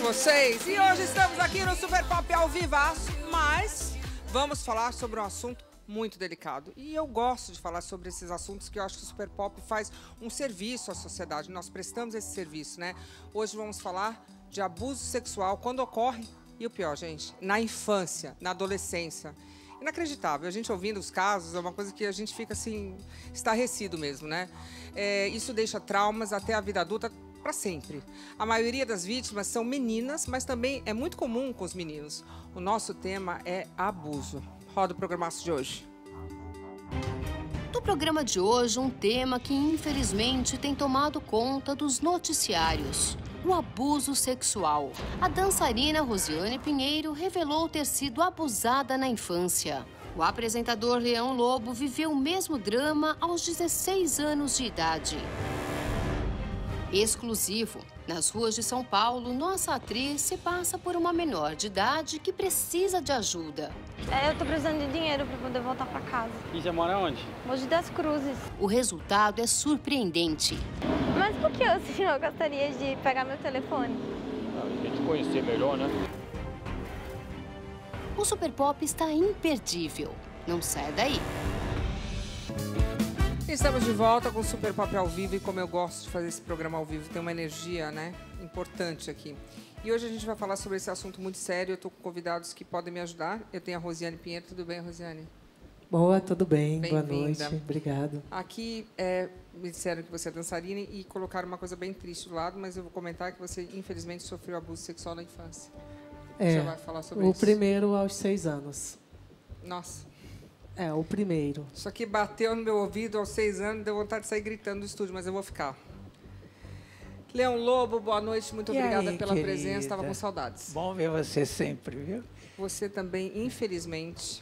vocês? E hoje estamos aqui no Super Pop ao vivaço, mas vamos falar sobre um assunto muito delicado. E eu gosto de falar sobre esses assuntos que eu acho que o Super Pop faz um serviço à sociedade. Nós prestamos esse serviço, né? Hoje vamos falar de abuso sexual quando ocorre, e o pior, gente, na infância, na adolescência. Inacreditável. A gente ouvindo os casos é uma coisa que a gente fica assim, estarrecido mesmo, né? Isso deixa traumas até a vida adulta para sempre. A maioria das vítimas são meninas, mas também é muito comum com os meninos. O nosso tema é abuso. Roda o programaço de hoje. No programa de hoje, um tema que infelizmente tem tomado conta dos noticiários: o abuso sexual. A dançarina Rosiane Pinheiro revelou ter sido abusada na infância. O apresentador Leão Lobo viveu o mesmo drama aos 16 anos de idade. Exclusivo. Nas ruas de São Paulo, nossa atriz se passa por uma menor de idade que precisa de ajuda. Eu tô precisando de dinheiro para poder voltar para casa. E você mora onde? Mogi das Cruzes. O resultado é surpreendente. Mas por que o senhor gostaria de pegar meu telefone? A gente conhecer melhor, né? O Super Pop está imperdível. Não sai daí. Estamos de volta com o Super Pop ao vivo e como eu gosto de fazer esse programa ao vivo, tem uma energia, né, importante aqui. E hoje a gente vai falar sobre esse assunto muito sério. Eu estou com convidados que podem me ajudar. Eu tenho a Rosiane Pinheiro. Tudo bem, Rosiane? Boa, tudo bem. Boa noite. Obrigado. Aqui me disseram que você é dançarina e colocaram uma coisa bem triste do lado, mas eu vou comentar que você, infelizmente, sofreu abuso sexual na infância. Você vai falar sobre isso? O primeiro aos 6 anos. Nossa. O primeiro. Isso aqui bateu no meu ouvido aos 6 anos, deu vontade de sair gritando do estúdio, mas eu vou ficar. Leão Lobo, boa noite, muito obrigada pela presença, estava com saudades. Bom ver você sempre, viu? Você também, infelizmente,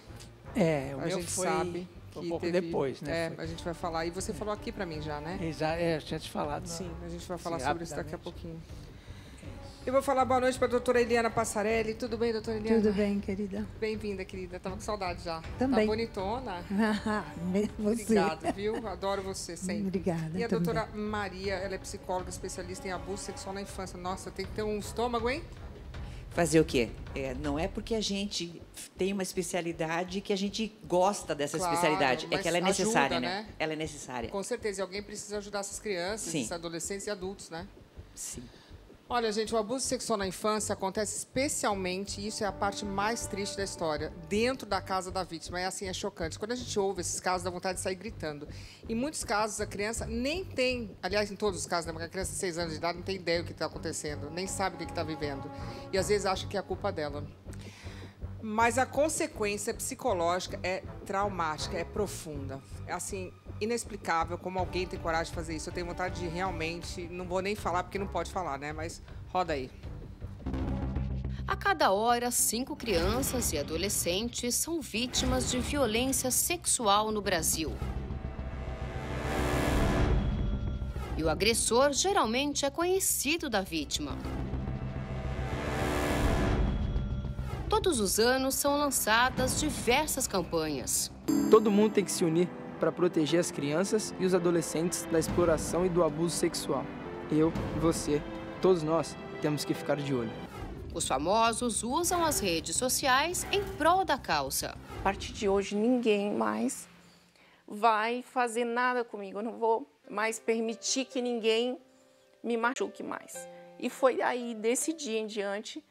o a meu gente foi sabe que um pouco teve, depois, né? A gente vai falar, e você falou aqui para mim já, né? Eu tinha te falado. Sim, a gente vai falar sobre isso daqui a pouquinho. Eu vou falar boa noite para a doutora Eliana Passarelli. Tudo bem, doutora Eliana? Tudo bem, querida. Bem-vinda, querida. Estava com saudade já. Também. Tá bonitona. Você. Obrigada, viu? Adoro você sempre. Obrigada. E a doutora Maria, ela é psicóloga, especialista em abuso sexual na infância. Nossa, tem que ter um estômago, hein? Fazer o quê? Não é porque a gente tem uma especialidade que a gente gosta dessa especialidade. É que ela é necessária, ajuda, né? Ela é necessária. Com certeza. E alguém precisa ajudar essas crianças, esses adolescentes e adultos, né? Sim. Olha, gente, o abuso sexual na infância acontece especialmente, e isso é a parte mais triste da história, dentro da casa da vítima. É chocante. Quando a gente ouve esses casos, dá vontade de sair gritando. Em muitos casos, a criança nem tem, aliás, em todos os casos, né, porque a criança de 6 anos de idade não tem ideia do que está acontecendo, nem sabe o que está vivendo. E, às vezes, acha que é a culpa dela. Mas a consequência psicológica é traumática, é profunda. É, assim, inexplicável como alguém tem coragem de fazer isso. Eu tenho vontade de realmente... Não vou nem falar, porque não pode falar, né? Mas roda aí. A cada hora, 5 crianças e adolescentes são vítimas de violência sexual no Brasil. E o agressor geralmente é conhecido da vítima. Todos os anos são lançadas diversas campanhas. Todo mundo tem que se unir para proteger as crianças e os adolescentes da exploração e do abuso sexual. Eu, você, todos nós temos que ficar de olho. Os famosos usam as redes sociais em prol da causa. A partir de hoje, ninguém mais vai fazer nada comigo. Eu não vou mais permitir que ninguém me machuque mais. E foi aí, desse dia em diante,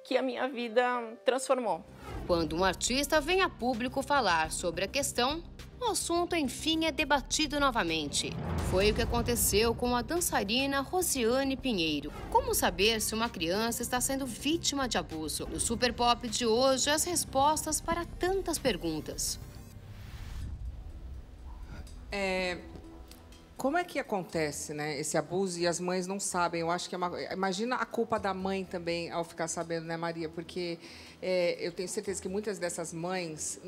que a minha vida transformou. Quando um artista vem a público falar sobre a questão, o assunto, enfim, é debatido novamente. Foi o que aconteceu com a dançarina Rosiane Pinheiro. Como saber se uma criança está sendo vítima de abuso? No Super Pop de hoje, as respostas para tantas perguntas. Como é que acontece, né, esse abuso e as mães não sabem? Eu acho que imagina a culpa da mãe também ao ficar sabendo, né, Maria? Porque eu tenho certeza que muitas dessas mães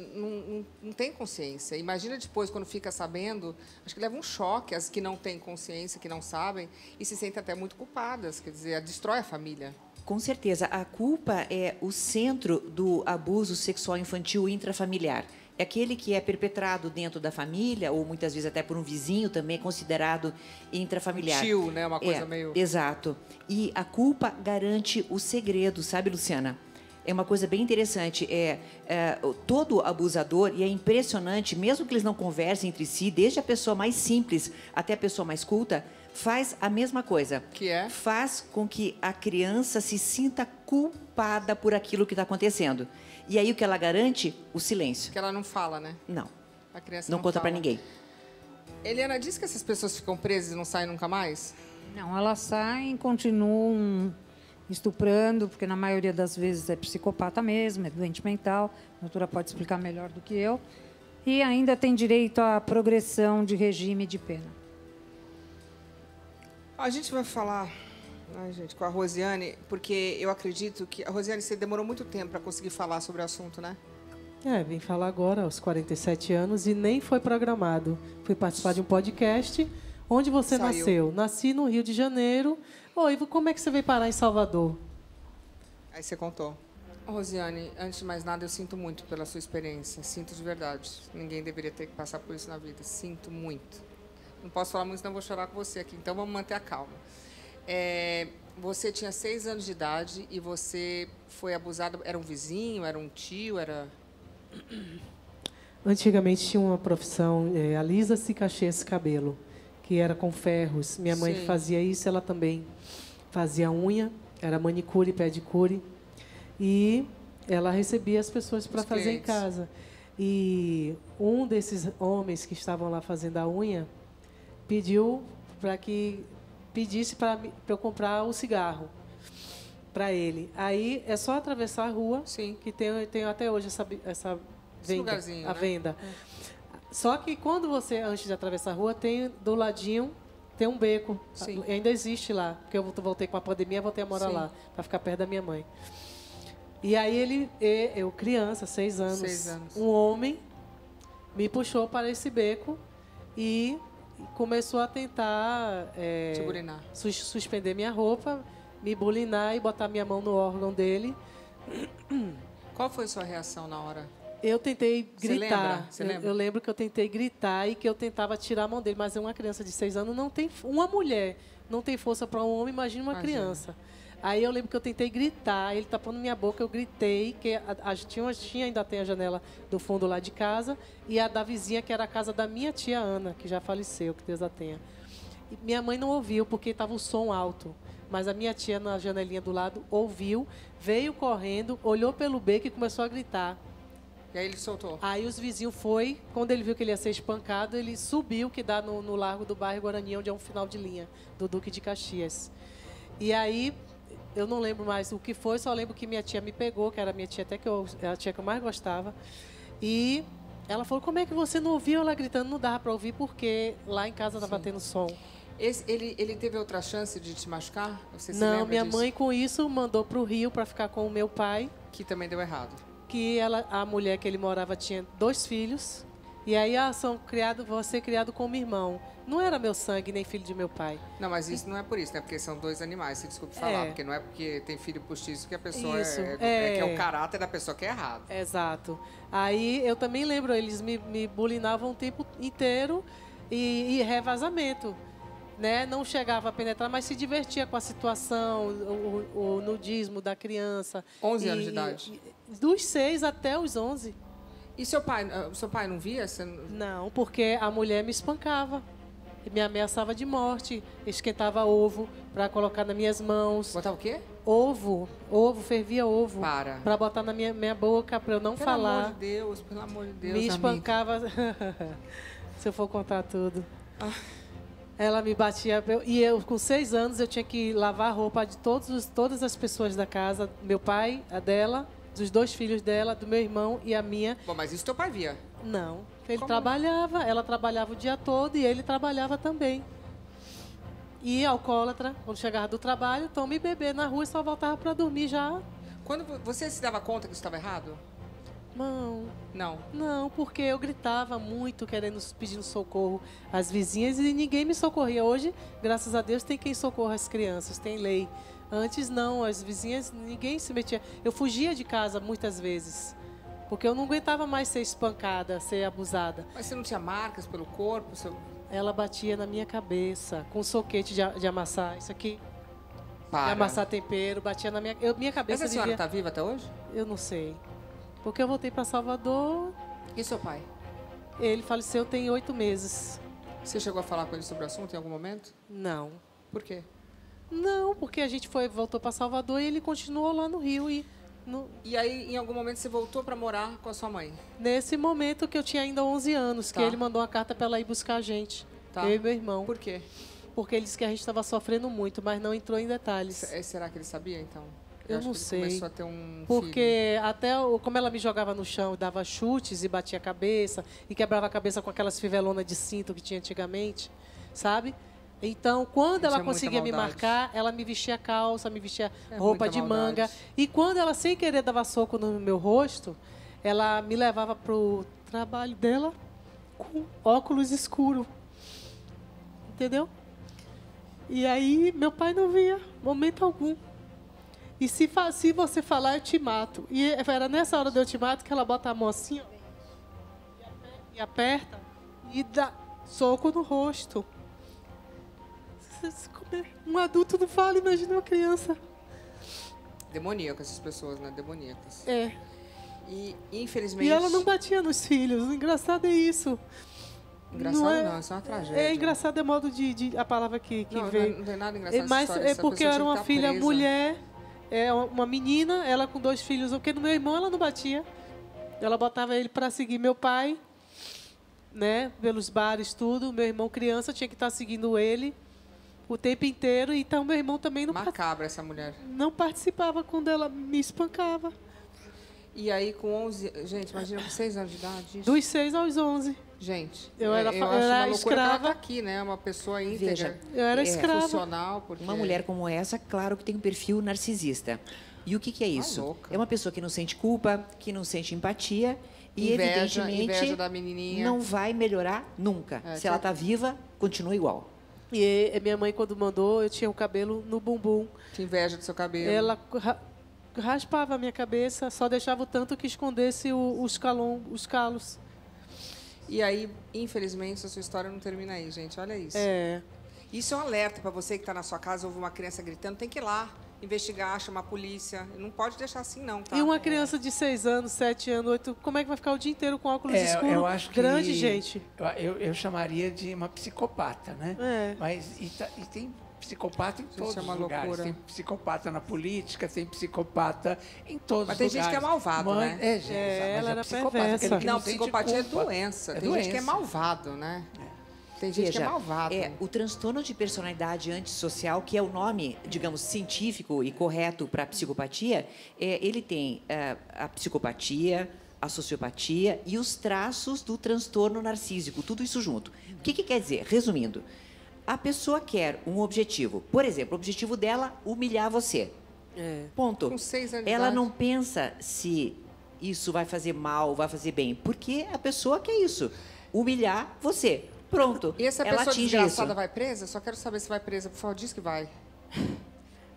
não têm consciência. Imagina depois, quando fica sabendo, acho que leva um choque, as que não têm consciência, que não sabem, e se sentem até muito culpadas, quer dizer, destrói a família. Com certeza, a culpa é o centro do abuso sexual infantil intrafamiliar. É aquele que é perpetrado dentro da família, ou muitas vezes até por um vizinho também, considerado intrafamiliar. Tio, né? Uma coisa meio... Exato. E a culpa garante o segredo, sabe, Luciana? É uma coisa bem interessante. Todo abusador, e é impressionante, mesmo que eles não conversem entre si, desde a pessoa mais simples até a pessoa mais culta, faz a mesma coisa. Que é? Faz com que a criança se sinta culpada por aquilo que está acontecendo. E aí o que ela garante? O silêncio. Que ela não fala, né? Não. A criança não conta fala. para ninguém. Eliana, diz que essas pessoas ficam presas e não saem nunca mais? Não, elas saem e continuam estuprando, porque na maioria das vezes é psicopata mesmo, é doente mental. A doutora pode explicar melhor do que eu. E ainda tem direito à progressão de regime de pena. A gente vai falar, gente, com a Rosiane, porque eu acredito que... A Rosiane, você demorou muito tempo para conseguir falar sobre o assunto, né? Vim falar agora, aos 47 anos, e nem foi programado. Fui participar de um podcast. Onde você nasceu? Nasci no Rio de Janeiro. Oi, como é que você veio parar em Salvador? Aí você contou. Rosiane, antes de mais nada, eu sinto muito pela sua experiência. Sinto de verdade. Ninguém deveria ter que passar por isso na vida. Sinto muito. Não posso falar muito, senão vou chorar com você aqui. Então, vamos manter a calma. Você tinha 6 anos de idade e você foi abusada. Era um vizinho? Era um tio? Era... Antigamente tinha uma profissão, alisa-se e cacheia esse cabelo, que era com ferros. Minha mãe fazia isso, ela também fazia unha, era manicure, pedicure. E ela recebia as pessoas para fazer em casa. E um desses homens que estavam lá fazendo a unha pediu para que pedisse para eu comprar o cigarro para ele. Aí é só atravessar a rua, que tem até hoje essa venda, a venda. Só que quando você, antes de atravessar a rua, tem do ladinho, tem um beco. Ainda existe lá, porque eu voltei com a pandemia, voltei a morar lá, para ficar perto da minha mãe. E aí eu criança, 6 anos, um homem me puxou para esse beco e começou a tentar suspender minha roupa, me bulinar e botar minha mão no órgão dele. Qual foi a sua reação na hora? Eu tentei gritar. Você lembra? Eu lembro que eu tentei gritar e que eu tentava tirar a mão dele, mas uma criança de 6 anos não tem... Uma mulher não tem força para um homem, imagina uma criança. Aí eu lembro que eu tentei gritar, ele tapando minha boca, eu gritei, que ainda tem a janela do fundo lá de casa, e a da vizinha, que era a casa da minha tia Ana, que já faleceu, que Deus a tenha. E minha mãe não ouviu, porque estava o som alto. Mas a minha tia, na janelinha do lado, ouviu, veio correndo, olhou pelo beco e começou a gritar. E aí ele soltou? Aí os vizinhos quando ele viu que ele ia ser espancado, ele subiu, que dá no largo do bairro Guarani, onde é um final de linha, do Duque de Caxias. E aí, eu não lembro mais o que foi, só lembro que minha tia me pegou, que era a minha tia, era a tia que eu mais gostava. E ela falou, como é que você não ouviu ela gritando? Não dava para ouvir, porque lá em casa estava tendo som. Ele teve outra chance de te machucar? Você se não, lembra minha disso? mãe com isso mandou para o Rio para ficar com o meu pai. Que também deu errado. Que a mulher que ele morava tinha 2 filhos. E aí vou ser criado como irmão. Não era meu sangue, nem filho de meu pai. Não, mas isso não é por isso, né? Porque são 2 animais, se desculpe falar. Porque não é porque tem filho postiço que a pessoa que é o caráter da pessoa que é errado. Exato. Aí eu também lembro, eles me bulinavam o tempo inteiro e revasamento. Né? Não chegava a penetrar, mas se divertia com a situação, o nudismo da criança. 11 anos de idade? Dos 6 até os 11. E seu pai não via? Não, porque a mulher me espancava. Me ameaçava de morte, esquentava ovo para colocar nas minhas mãos. Botar o quê? Ovo, fervia ovo. Para botar na minha boca, para eu não falar. Pelo amor de Deus, me espancava. Se eu for contar tudo. Ela me batia. E eu, com 6 anos, eu tinha que lavar a roupa de todas as pessoas da casa. Meu pai, a dela, dos 2 filhos dela, do meu irmão e a minha. Bom, mas isso teu pai via? Não. Ele trabalhava, ela trabalhava o dia todo e ele trabalhava também. E alcoólatra, quando chegava do trabalho, tome beber na rua e só voltava para dormir já. Quando você se dava conta que isso estava errado? Não, porque eu gritava muito, pedindo socorro às vizinhas e ninguém me socorria. Hoje, graças a Deus, tem quem socorra as crianças, tem lei. Antes não, as vizinhas, ninguém se metia. Eu fugia de casa muitas vezes, Porque eu não aguentava mais ser espancada, ser abusada. Mas você não tinha marcas pelo corpo? Ela batia na minha cabeça, com soquete de amassar. Isso aqui. Para. De amassar tempero, batia na minha cabeça. Mas a senhora está viva até hoje? Eu não sei. Porque eu voltei para Salvador. E seu pai? Ele faleceu tem 8 meses. Você chegou a falar com ele sobre o assunto em algum momento? Não. Por quê? Não, porque a gente voltou para Salvador e ele continuou lá no Rio. E aí, em algum momento, você voltou para morar com a sua mãe? Nesse momento que eu tinha ainda 11 anos, que ele mandou uma carta para ela ir buscar a gente. Tá. Eu e meu irmão. Por quê? Porque ele disse que a gente estava sofrendo muito, mas não entrou em detalhes. Será que ele sabia, então? Eu acho não que ele sei. Começou a ter um Porque até como ela me jogava no chão e dava chutes e batia a cabeça e quebrava a cabeça com aquelas fivelonas de cinto que tinha antigamente, sabe? Então, quando ela conseguia me marcar, ela me vestia calça, me vestia roupa de manga. E quando ela, sem querer, dava soco no meu rosto, ela me levava pro trabalho dela com óculos escuros. Entendeu? E aí, meu pai não via, momento algum. E se você falar, eu te mato. E era nessa hora de eu te mato que ela bota a mão assim, ó, e aperta e dá soco no rosto. Um adulto não fala, imagina uma criança. Demoníacas essas pessoas, né? Demoníacas. É. E, infelizmente... E ela não batia nos filhos. O engraçado é isso. Engraçado não, isso é uma tragédia. É engraçado, é modo de a palavra que não, veio. Não tem nada engraçado Mas história. é porque eu era uma filha mulher, uma menina, ela com 2 filhos. Porque no meu irmão ela não batia. Ela botava ele para seguir meu pai, né? Pelos bares, tudo. Meu irmão criança tinha que estar seguindo ele o tempo inteiro. Então meu irmão também não... Macabra essa mulher. Não participava quando ela me espancava. E aí com 11... Gente, imagina com 6 anos de idade. Isso. Dos 6 aos 11. Gente, eu era acho uma loucura escrava. ela tá aqui, né? Uma pessoa íntegra. Veja, eu era escrava. Funcional. Porque... Uma mulher como essa, claro que tem um perfil narcisista. E o que é isso? É uma pessoa que não sente culpa, que não sente empatia e, evidentemente, inveja da menininha. Não vai melhorar nunca. Se ela está viva, continua igual. E minha mãe, quando mandou, eu tinha o cabelo no bumbum. Tinha inveja do seu cabelo. Ela raspava a minha cabeça, só deixava o tanto que escondesse os calos. E aí, infelizmente, a sua história não termina aí, gente. Olha isso. É. Isso é um alerta para você que está na sua casa, ouve uma criança gritando, tem que ir lá investigar, chamar a polícia. Não pode deixar assim, não, tá? E uma criança de 6 anos, 7 anos, 8, como é que vai ficar o dia inteiro com óculos escuros? Eu acho que grande, gente. Eu chamaria de uma psicopata, né? É. Mas e tem psicopata em todos os lugares. Loucura. Tem psicopata na política, tem psicopata em todos os lugares. Mas tem gente que é malvado, né? Gente, ela era perversa. Não, psicopatia é doença. Tem gente que é malvado, né? Tem gente que é malvado. O transtorno de personalidade antissocial, que é o nome, digamos, científico e correto para a psicopatia, ele tem a psicopatia, a sociopatia e os traços do transtorno narcísico, tudo isso junto. O que quer dizer? Resumindo, a pessoa quer um objetivo. Por exemplo, o objetivo dela, humilhar você. Ponto. Com 6 anos de Ela idade. não pensa se isso vai fazer mal, vai fazer bem, porque a pessoa quer isso, humilhar você. Pronto. E essa ela pessoa atinge desgraçada isso. vai presa? Só quero saber se vai presa. Por favor, diz que vai.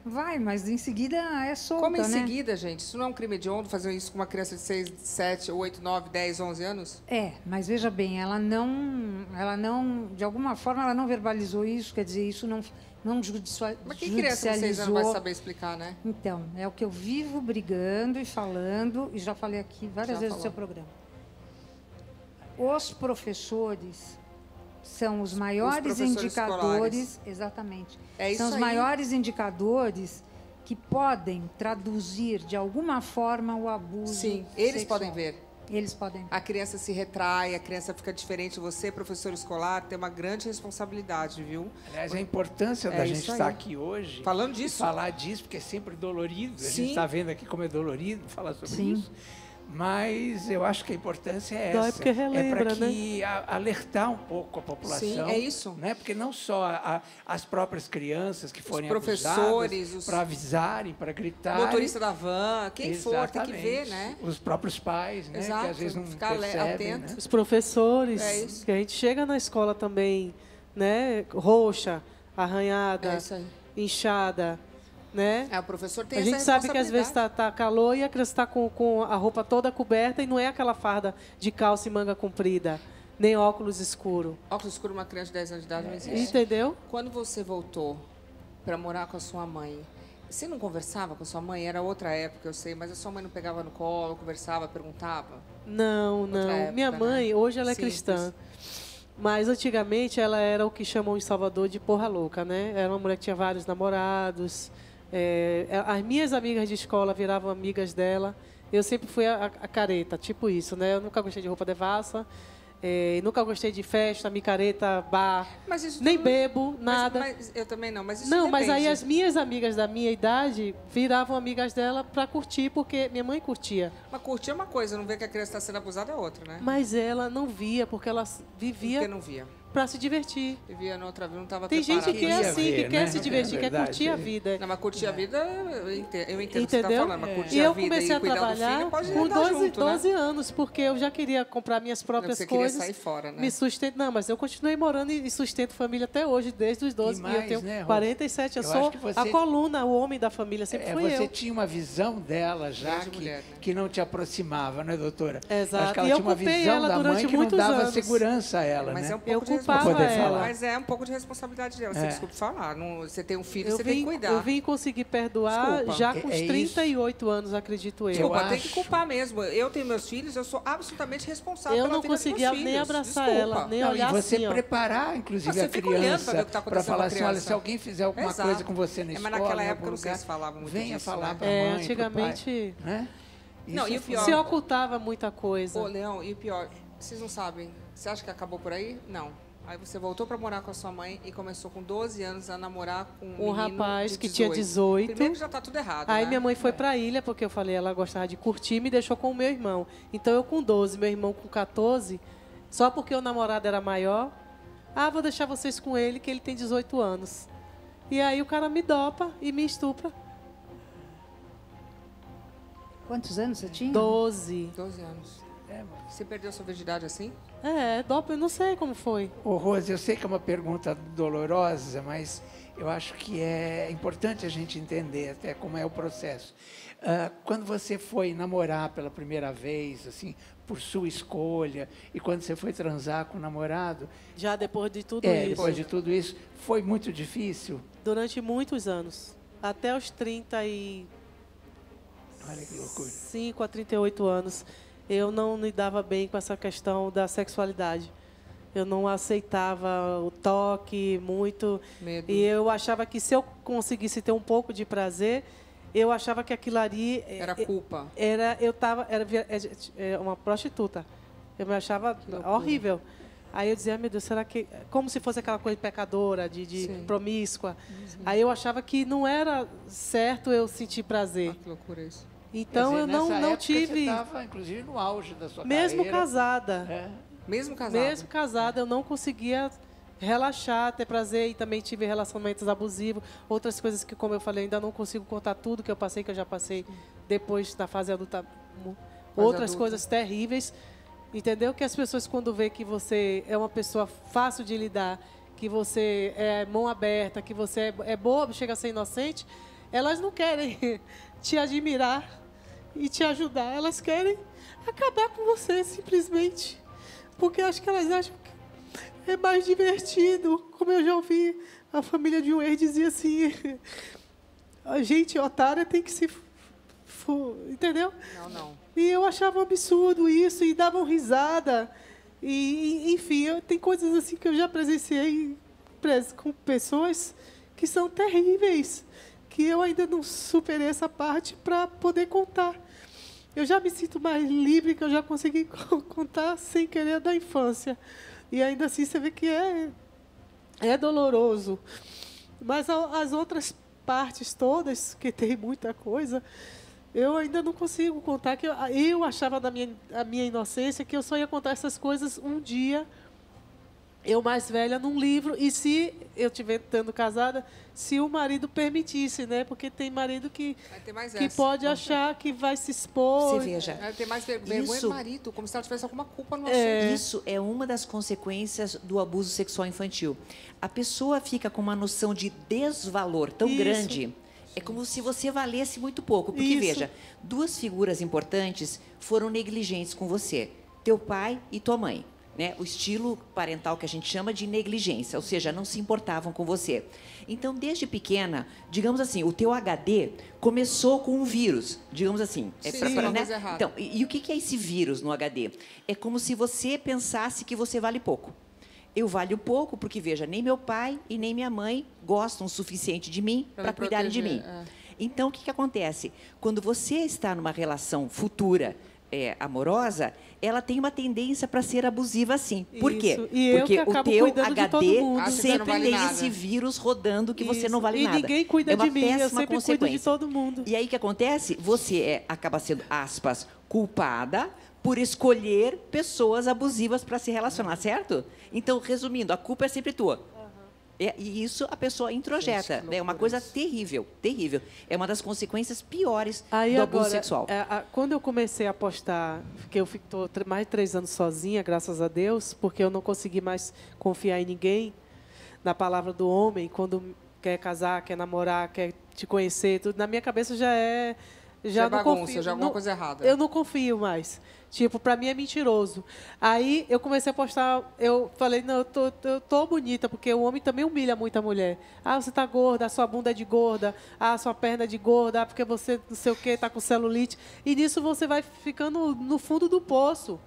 Vai, mas em seguida é solta, Como em né? seguida, gente? Isso não é um crime hediondo fazer isso com uma criança de 6, 7, 8, 9, 10, 11 anos? Mas veja bem, ela não, de alguma forma, ela não verbalizou isso, quer dizer, isso não judicializou. Mas que criança de 6 anos vai saber explicar, né? Então, é o que eu vivo brigando e falando, e já falei aqui várias vezes no seu programa. Os professores são os maiores indicadores, escolares. Exatamente. É isso são os aí. maiores indicadores que podem traduzir de alguma forma o abuso. Sim, eles sexual. podem ver. Eles podem ver. A criança se retrai, a criança fica diferente. Você, professor escolar, tem uma grande responsabilidade, viu? Aliás, a importância da gente estar aqui hoje... Falando disso. Falar disso, porque é sempre dolorido. A Sim. gente está vendo aqui como é dolorido falar sobre isso. Mas eu acho que a importância é essa. Porque relembra, para que alertar um pouco a população. Sim, é isso. Né? Porque não só as próprias crianças que forem professores, para avisarem, para gritar. Motorista da van, quem for, tem que Exatamente. ver, né? Os próprios pais, né? Exato, Que às vezes não ficar percebem, atento. né? Os professores, É isso. que a gente chega na escola também, né? Roxa, arranhada, É isso aí. inchada. né? O professor tem a essa gente sabe que às vezes tá calor e a criança está com a roupa toda coberta e não é aquela farda de calça e manga comprida, nem óculos escuro. Óculos escuro, uma criança de 10 anos de idade não existe. Entendeu? Quando você voltou para morar com a sua mãe, você não conversava com a sua mãe? Era outra época, eu sei, mas a sua mãe não pegava no colo, conversava, perguntava? Não. Época, minha mãe, hoje ela é simples. cristã. Mas antigamente ela era o que chamam em Salvador de porra louca, né? Era uma mulher que tinha vários namorados. As minhas amigas de escola viravam amigas dela. Eu sempre fui a careta, tipo isso, né? Eu nunca gostei de roupa devassa. Nunca gostei de festa, micareta, bar. Mas isso nem tudo... bebo, nada. Mas eu também não, mas isso não, depende. mas aí as minhas amigas da minha idade viravam amigas dela para curtir, porque minha mãe curtia. Mas curtir é uma coisa, não ver que a criança está sendo abusada é outra, né? Mas ela não via, porque ela vivia... Porque não via. Para se divertir. Vivia noutra vida, não estava Tem preparada. gente que é assim, que quer se divertir, É quer curtir a vida. Não, mas curtir a vida, eu entendo o que você está Entendeu? falando, mas curtir E a eu vida comecei e a cuidar trabalhar do filho pode com andar junto, 12 né? anos, porque eu já queria comprar minhas próprias Você coisas. queria sair fora, né? Me sustentar. Não, mas eu continuei morando e sustento família até hoje, desde os 12. Mais, e eu tenho né, 47. Eu sou a coluna, o homem da família, sempre fui você eu. tinha uma visão dela já mulher, né? que não te aproximava, né, doutora? Exato. Acho que ela E eu tinha uma culpei visão ela da durante mãe que não muitos dava anos. segurança a ela, Mas né? é um pouco Eu de culpava responsabilidade. ela. Mas é um pouco de responsabilidade dela. Você desculpe falar. Não, você tem um filho, você tem que cuidar. Eu vim conseguir perdoar Desculpa. já com os É 38 anos, acredito eu. Desculpa, Eu tem que acho. culpar mesmo. Eu tenho meus filhos, eu sou absolutamente responsável Eu pela não vida dos conseguia meus nem filhos. abraçar Desculpa. ela, nem Não, olhar e você assim, ó. preparar, inclusive, Você a fica olhando pra criança ver o que tá para acontecendo falar com a assim, olha, criança. se alguém fizer alguma Exato. coisa com você na Mas escola, naquela em época, algum não sei lugar, se falava muito venha disso, falar né? para a mãe, pro Antigamente... pai, né? Não, Isso e é o pior- Se ocultava muita coisa. Ô, Leão, e o pior, vocês não sabem, você acha que acabou por aí? Não. Aí você voltou pra morar com a sua mãe e começou com 12 anos a namorar com um menino rapaz de que tinha 18. Primeiro que já tá tudo errado, Aí né? minha mãe foi pra ilha, porque eu falei, ela gostava de curtir, e me deixou com o meu irmão. Então eu com 12, meu irmão com 14, só porque o namorado era maior, vou deixar vocês com ele, que ele tem 18 anos. E aí o cara me dopa e me estupra. Quantos anos você tinha? 12. 12 anos. Você perdeu sua virgindade assim? Dopa, eu não sei como foi. Ô, Rose, eu sei que é uma pergunta dolorosa, mas eu acho que é importante a gente entender até como é o processo. Quando você foi namorar pela primeira vez, assim, por sua escolha, e quando você foi transar com o namorado... Já depois de tudo isso. Depois de tudo isso, foi muito difícil? Durante muitos anos. Até os 30 e... Olha que loucura. 5 a 38 anos, eu não lidava bem com essa questão da sexualidade. Eu não aceitava o toque muito. Medo. E eu achava que se eu conseguisse ter um pouco de prazer, eu achava que aquilo ali... Era culpa. Era uma prostituta. Eu me achava horrível. Aí eu dizia, meu Deus, será que... Como se fosse aquela coisa pecadora, de promíscua. Aí eu achava que não era certo eu sentir prazer. Que loucura isso. Então Quer dizer, eu nessa não época tive... Você estava, inclusive, no auge da sua Mesmo carreira. casada. Mesmo casada? Mesmo casada, eu não conseguia relaxar, ter prazer. E também tive relacionamentos abusivos. Outras coisas que, como eu falei, ainda não consigo contar tudo que eu passei, que eu já passei depois da fase adulta. Outras coisas terríveis. Entendeu? Que as pessoas, quando vê que você é uma pessoa fácil de lidar, que você é mão aberta, que você é boa, chega a ser inocente, elas não querem te admirar e te ajudar. Elas querem acabar com você, simplesmente. Porque acho que elas acham que é mais divertido. Como eu já ouvi, a família de um ex dizia assim, a gente otária tem que se... Entendeu? Não. E eu achava um absurdo isso, e davam risada. E, enfim, tem coisas assim que eu já presenciei com pessoas que são terríveis, que eu ainda não superei essa parte para poder contar. Eu já me sinto mais livre, que eu já consegui contar sem querer da infância. E ainda assim você vê que é doloroso. Mas as outras partes todas, que tem muita coisa, eu ainda não consigo contar. Que eu achava da minha inocência que eu só ia contar essas coisas um dia, eu mais velha, num livro, e se eu estiver estando casada, se o marido permitisse, né? Porque tem marido que pode achar que vai se expor. Você veja. Tem mais vergonha do marido, como se ela tivesse alguma culpa no assunto. Isso é uma das consequências do abuso sexual infantil. A pessoa fica com uma noção de desvalor tão grande. É como se você valesse muito pouco. Porque, Isso. veja, duas figuras importantes foram negligentes com você. Teu pai e tua mãe. Né? O estilo parental que a gente chama de negligência, ou seja, não se importavam com você. Então, desde pequena, digamos assim, o teu HD começou com um vírus, digamos assim. Uma coisa errada. Então, e o que é esse vírus no HD? É como se você pensasse que você vale pouco. Eu valho pouco porque, veja, nem meu pai e nem minha mãe gostam o suficiente de mim para cuidarem de mim. Então, o que acontece? Quando você está numa relação futura amorosa, ela tem uma tendência para ser abusiva, sim. Por quê? Porque o teu HD sempre tem esse vírus rodando que você não vale nada. E ninguém cuida de mim, eu sempre cuido de todo mundo. E aí o que acontece? Você acaba sendo, aspas, culpada por escolher pessoas abusivas para se relacionar, certo? Então, resumindo, a culpa é sempre tua. E isso a pessoa introjeta. É uma coisa terrível, terrível. É uma das consequências piores do abuso sexual. Quando eu comecei a postar, porque eu estou mais de 3 anos sozinha, graças a Deus, porque eu não consegui mais confiar em ninguém, na palavra do homem, quando quer casar, quer namorar, quer te conhecer, tudo, na minha cabeça já é... Já não confio, já é alguma coisa errada. Eu não confio mais. Tipo, para mim é mentiroso. Aí eu comecei a postar, eu falei, não, eu tô bonita, porque o homem também humilha muito a mulher. Ah, você tá gorda, a sua bunda é de gorda, a sua perna é de gorda, porque você não sei o quê, tá com celulite. E nisso você vai ficando no fundo do poço.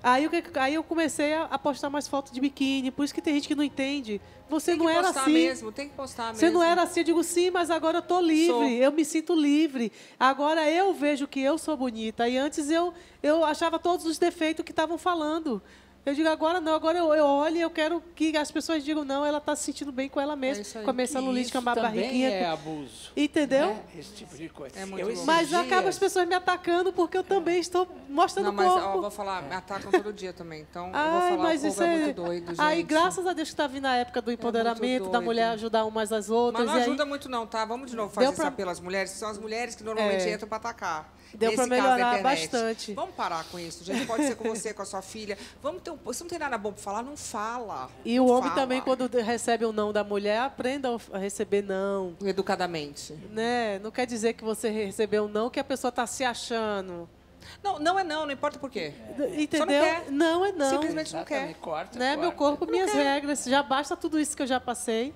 Aí eu comecei a postar mais fotos de biquíni, por isso que tem gente que não entende. Você não era assim. Tem que postar mesmo. Você não era assim, eu digo, sim, mas agora eu estou livre, eu me sinto livre. Agora eu vejo que eu sou bonita. E antes eu achava todos os defeitos que estavam falando. Eu digo, agora não, agora eu olho e eu quero que as pessoas digam, não, ela está se sentindo bem com ela mesma, com a minha celulite, com a barriguinha. Isso também é abuso. Entendeu? Esse tipo de coisa. É muito bom. Mas acaba as pessoas me atacando porque eu também estou mostrando o corpo. Mas eu vou falar, me atacam todo dia também. Então, eu vou falar, mas o povo é muito doido, gente. Aí, graças a Deus que está vindo a época do empoderamento, da mulher ajudar umas às outras. Mas não ajuda muito não, tá? Vamos de novo fazer esse apelo às mulheres, que são as mulheres que normalmente entram para atacar. Deu para melhorar bastante. Vamos parar com isso, gente. Pode ser com você, com a sua filha. Vamos ter se não tem nada bom para falar, não fala. E o homem também, quando recebe um não da mulher, aprenda a receber não. Educadamente. Né? Não quer dizer que você recebeu um não, que a pessoa está se achando. Não é não importa por quê. Entendeu? Não é não. Simplesmente não quer. Né? Meu corpo, minhas regras. Já basta tudo isso que eu já passei.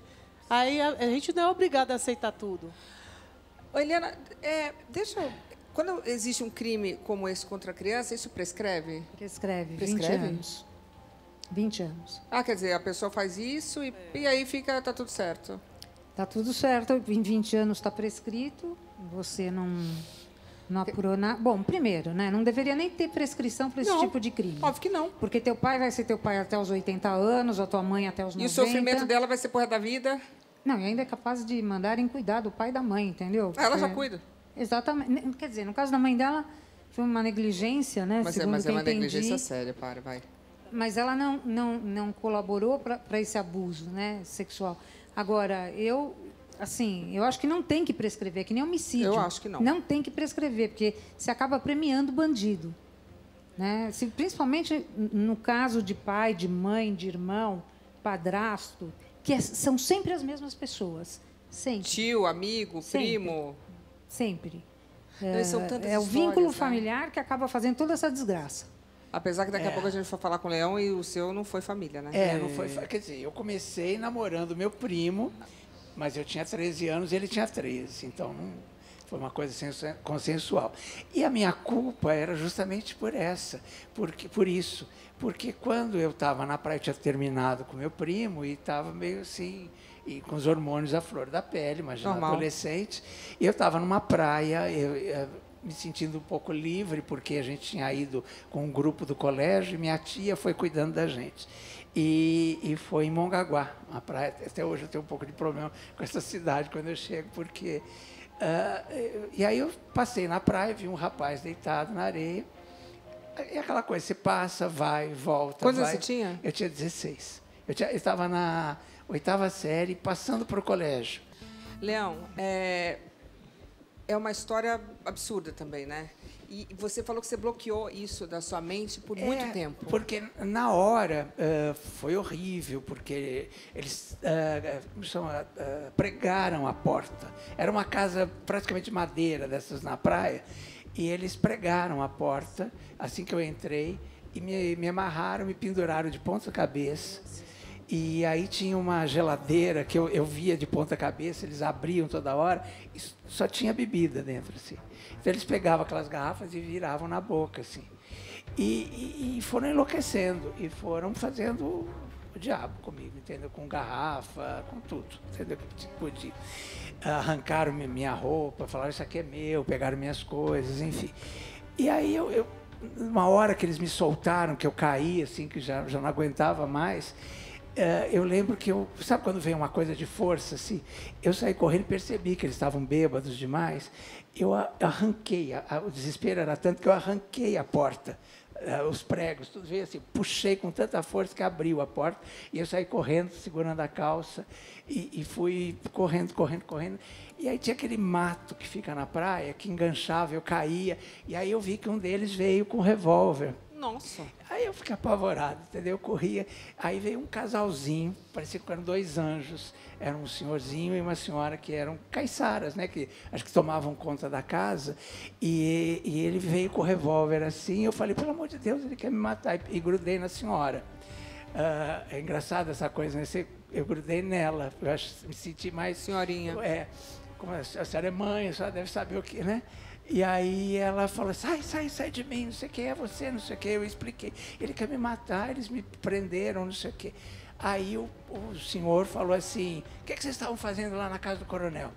Aí a gente não é obrigada a aceitar tudo. Ô, Eliana, deixa eu... Quando existe um crime como esse contra a criança, isso prescreve? Prescreve? 20 anos. 20 anos. Ah, quer dizer, a pessoa faz isso e aí tá tudo certo. Tá tudo certo. Em 20 anos está prescrito. Você não apurou nada. Bom, primeiro, né? Não deveria nem ter prescrição para esse tipo de crime. Óbvio que não. Porque teu pai vai ser teu pai até os 80 anos, ou tua mãe até os 90. E o sofrimento dela vai ser por resto da vida? Não, e ainda é capaz de mandarem cuidar do pai e da mãe, entendeu? Ela já cuida. Exatamente. Quer dizer, no caso da mãe dela, foi uma negligência, né? Mas é uma negligência séria, vai. Mas ela não colaborou para esse abuso, né, sexual. Agora, eu acho que não tem que prescrever, que nem homicídio. Eu acho que não. Não tem que prescrever, porque se acaba premiando bandido. Né? Principalmente no caso de pai, de mãe, de irmão, padrasto, que são sempre as mesmas pessoas. Sempre. Tio, amigo, primo. Sempre. É o vínculo familiar que acaba fazendo toda essa desgraça. Apesar que daqui a pouco a gente vai falar com o Leão e o seu não foi família, né? Não foi. Quer dizer, eu comecei namorando meu primo, mas eu tinha 13 anos e ele tinha 13. Então, foi uma coisa consensual. E a minha culpa era justamente por isso. Porque quando eu estava na praia, eu tinha terminado com meu primo e estava meio assim... E com os hormônios à flor da pele, imagina, adolescente. E eu estava numa praia, me sentindo um pouco livre, porque a gente tinha ido com um grupo do colégio e minha tia foi cuidando da gente. E foi em Mongaguá, uma praia. Até hoje eu tenho um pouco de problema com essa cidade quando eu chego, porque... e aí eu passei na praia, vi um rapaz deitado na areia. E aquela coisa, você passa, vai, volta. Quantos você tinha? Eu tinha 16. Eu estava na 8ª série, passando para o colégio. Leão, é uma história absurda também, né? E você falou que você bloqueou isso da sua mente por muito tempo. Porque na hora foi horrível, porque eles pregaram a porta. Era uma casa praticamente de madeira, dessas na praia, e eles pregaram a porta assim que eu entrei e me amarraram, me penduraram de ponta cabeça. E aí tinha uma geladeira que eu via de ponta cabeça, eles abriam toda hora e só tinha bebida dentro, assim. Então eles pegavam aquelas garrafas e viravam na boca, assim. E foram enlouquecendo e foram fazendo o diabo comigo, entendeu? Com garrafa, com tudo, entendeu? Que podia. Arrancaram minha roupa, falaram, isso aqui é meu, pegaram minhas coisas, enfim. E aí uma hora que eles me soltaram, que eu caí, assim, que já não aguentava mais, eu lembro que sabe quando vem uma coisa de força, assim? Eu saí correndo e percebi que eles estavam bêbados demais. Eu arranquei, o desespero era tanto que eu arranquei a porta, os pregos, tudo veio assim, puxei com tanta força que abriu a porta, e eu saí correndo, segurando a calça, e fui correndo. E aí tinha aquele mato que fica na praia, que enganchava, eu caía, e aí eu vi que um deles veio com um revólver. Nossa. Aí eu fiquei apavorado, entendeu? Eu corria. Aí veio um casalzinho, parecia que eram dois anjos. Era um senhorzinho e uma senhora que eram caiçaras, né? Que acho que tomavam conta da casa. E ele veio com o revólver assim. Eu falei, pelo amor de Deus, ele quer me matar. E grudei na senhora. É engraçado essa coisa, né? Eu grudei nela. Eu me senti mais... Senhorinha. Como a senhora é mãe, a senhora deve saber o que, né? E aí ela falou, sai de mim, não sei o que, é você, não sei o que. Eu expliquei, ele quer me matar, eles me prenderam, não sei o que. Aí o senhor falou assim, o que vocês estavam fazendo lá na casa do coronel?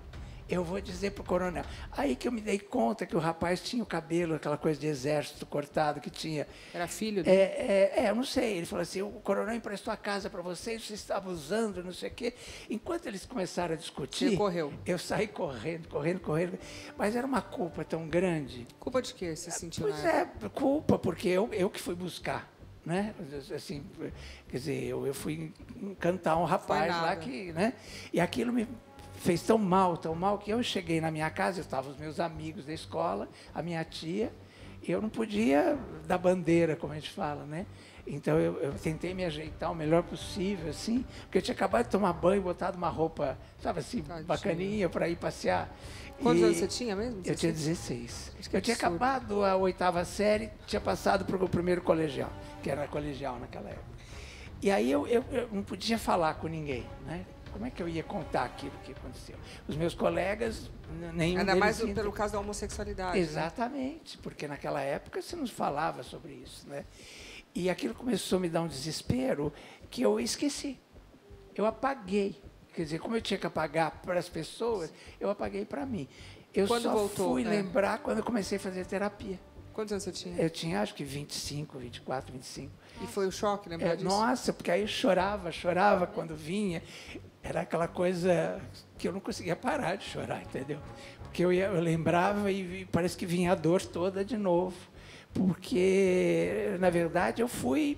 Eu vou dizer para o coronel. Aí que eu me dei conta que o rapaz tinha o cabelo, aquela coisa de exército cortado que tinha. Era filho dele? Eu não sei. Ele falou assim, o coronel emprestou a casa para vocês, vocês estavam usando, não sei o quê. Enquanto eles começaram a discutir... Você correu? Eu saí correndo. Mas era uma culpa tão grande. Culpa de quê você sentiu? Pois culpa, porque eu que fui buscar. Né? Assim, quer dizer, eu fui encantar um rapaz lá que... Né? E aquilo me... fez tão mal, que eu cheguei na minha casa, estavam os meus amigos da escola, a minha tia, e eu não podia dar bandeira, como a gente fala, né? Então, eu tentei me ajeitar o melhor possível, assim, porque eu tinha acabado de tomar banho, botado uma roupa, sabe assim, bacaninha, para ir passear. Quantos anos você tinha mesmo? Eu tinha 16. Eu tinha acabado a 8ª série, tinha passado para o primeiro colegial, que era colegial naquela época. E aí eu não podia falar com ninguém, né? Como é que eu ia contar aquilo que aconteceu? Os meus colegas, nenhum Ainda deles... mais pelo caso da homossexualidade. Exatamente, né? Porque naquela época você não falava sobre isso, né? E aquilo começou a me dar um desespero que eu esqueci. Eu apaguei. Quer dizer, como eu tinha que apagar para as pessoas, eu apaguei para mim. Eu só fui lembrar quando eu comecei a fazer terapia. Quantos anos você tinha? Eu tinha, acho que 25, 24, 25. E foi um choque lembrar disso? Nossa, porque aí eu chorava quando vinha. Era aquela coisa que eu não conseguia parar de chorar, entendeu? Porque eu lembrava e parece que vinha a dor toda de novo. Porque, na verdade, eu fui